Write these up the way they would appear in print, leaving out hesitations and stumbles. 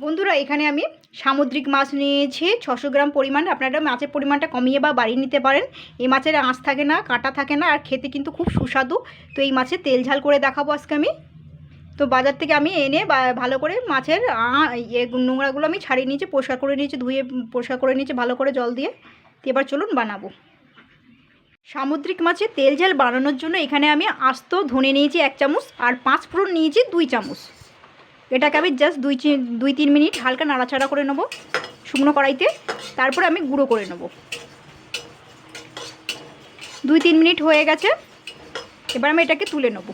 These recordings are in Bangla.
বন্ধুরা এখানে আমি সামুদ্রিক মাছ নিয়েছি 600 গ্রাম পরিমাণ। আপনারা মাছের পরিমাণটা কমিয়ে বা বাড়িয়ে নিতে পারেন। এই মাছের আঁশ থাকে না, কাঁটা থাকে না, আর খেতে কিন্তু খুব সুস্বাদু। তো এই মাছের তেল ঝাল করে দেখাবো আজকে আমি। তো বাজার থেকে আমি এনে ভালো করে মাছের নোংরাগুলো আমি ছাড়িয়ে নিয়েছি, পরিষ্কার করে নিয়েছি, ধুয়ে পরিষ্কার করে নিয়েছি ভালো করে জল দিয়ে। তো এবার চলুন বানাবো। সামুদ্রিক মাছের তেল ঝাল বানানোর জন্য এখানে আমি আস্ত ধনে নিয়েছি 1 চামচ, আর 5 ফোড়ন নিয়েছি 2 চামচ। এটাকে আমি জাস্ট 2-3 মিনিট হালকা নাড়াচাড়া করে নেব শুকনো কড়াইতে। তারপরে আমি গুঁড়ো করে নেব। 2-3 মিনিট হয়ে গেছে, এবার আমি এটাকে তুলে নেব।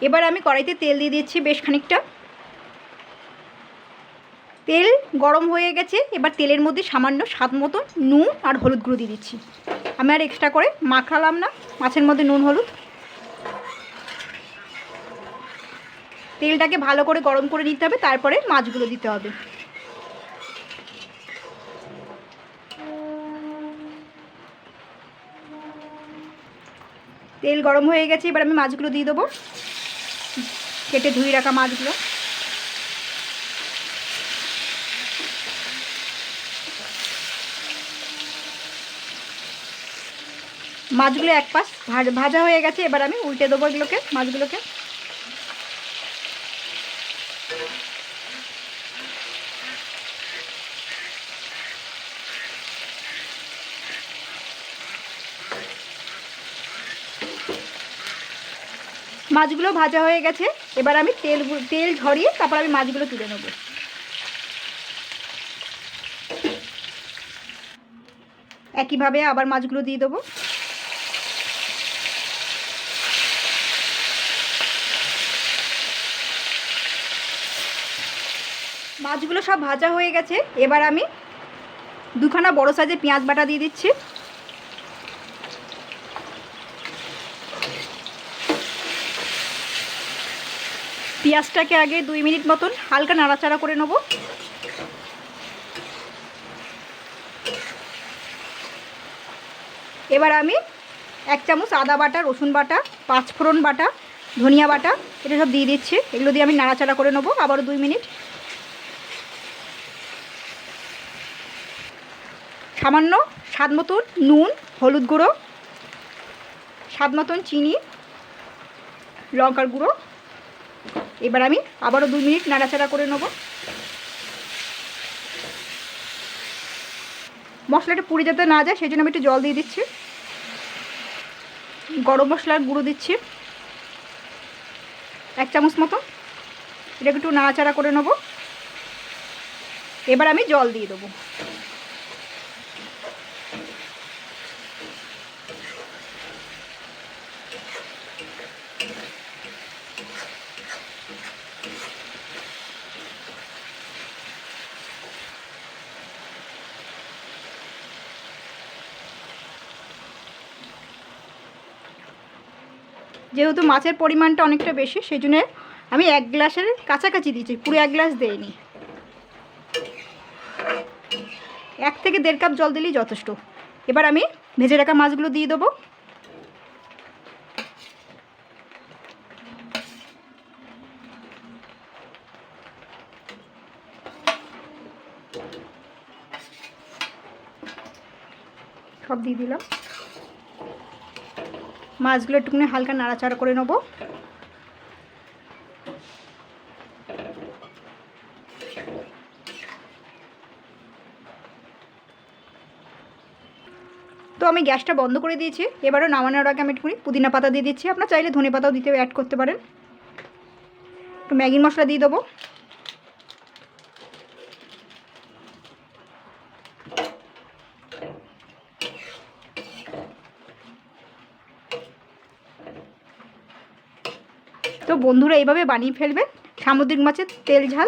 এবার আমি কড়াইতে তেল দিয়ে দিচ্ছি বেশ খানিকটা। তেল গরম হয়ে গেছে, এবার তেলের মধ্যে সামান্য স্বাদ মতো নুন আর হলুদ গুঁড়ো দিয়ে দিচ্ছি। আমি আর এক্সট্রা করে মাখালাম না মাছের মধ্যে নুন হলুদ। তেলটাকে ভালো করে গরম করে নিতে হবে, তারপরে মাছগুলো দিতে হবে। তেল গরম হয়ে গেছে, এবার আমি মাছগুলো দিয়ে দেবো, কেটে ধুয়ে রাখা মাছগুলো। মাছগুলো এক পাশ ভাজা হয়ে গেছে, এবার আমি উল্টে দেবো এগুলোকে, মাছগুলোকে। মাছগুলো ভাজা হয়ে গেছে, এবার আমি তেল ঝরিয়ে তারপর আমি মাছগুলো তুলে নেব। একইভাবে আবার মাছগুলো দিয়ে দেবো। মাছগুলো সব ভাজা হয়ে গেছে, এবার আমি 2খানা বড় সাইজের পেঁয়াজ বাটা দিয়ে দিচ্ছি। পেঁয়াজটাকে আগে 2 মিনিট মতন হালকা নাড়াচাড়া করে নেব। এবার আমি 1 চামচ আদা বাটা, রসুন বাটা, 5 ফোড়ন বাটা, ধনিয়া বাটা এটা সব দিয়ে দিচ্ছি। এগুলো দিয়ে আমি নাড়াচাড়া করে নেব আবারও 2 মিনিট। সামান্য স্বাদ মতন নুন, হলুদ গুঁড়ো, স্বাদ মতন চিনি, লঙ্কার গুঁড়ো। এবার আমি আবারও 2 মিনিট নাড়াচাড়া করে নেব। মশলাটা পুড়ে যাতে না যায় সেই জন্য আমি একটু জল দিয়ে দিচ্ছি। গরম মশলার গুঁড়ো দিচ্ছি 1 চামচ মতো। এটাকে একটু নাড়াচাড়া করে নেব। এবার আমি জল দিয়ে দেবো। যেহেতু মাছের পরিমাণটা অনেকটা বেশি সেই জন্য আমি 1 গ্লাসের কাছাকাছি দিয়েছি, পুরো 1 গ্লাস দেইনি। 1 থেকে 1.5 কাপ জল দিলেই যথেষ্ট। এবার আমি ভেজে রাখা মাছগুলো দিয়ে দেবো। সব দিয়ে দিলাম। মাছগুলো একটুখানি হালকা নাড়াচাড়া করে নেব। তো আমি গ্যাসটা বন্ধ করে দিয়েছি। এবারও নামানোর আগে আমি একটুখানি পুদিনা পাতা দিয়ে দিচ্ছি। আপনারা চাইলে ধনে পাতাও দিতে অ্যাড করতে পারেন। একটু ম্যাগি মশলা দিয়ে দেবো। তো বন্ধুরা এইভাবে বানিয়ে ফেলবেন সামুদ্রিক মাছের তেল ঝাল।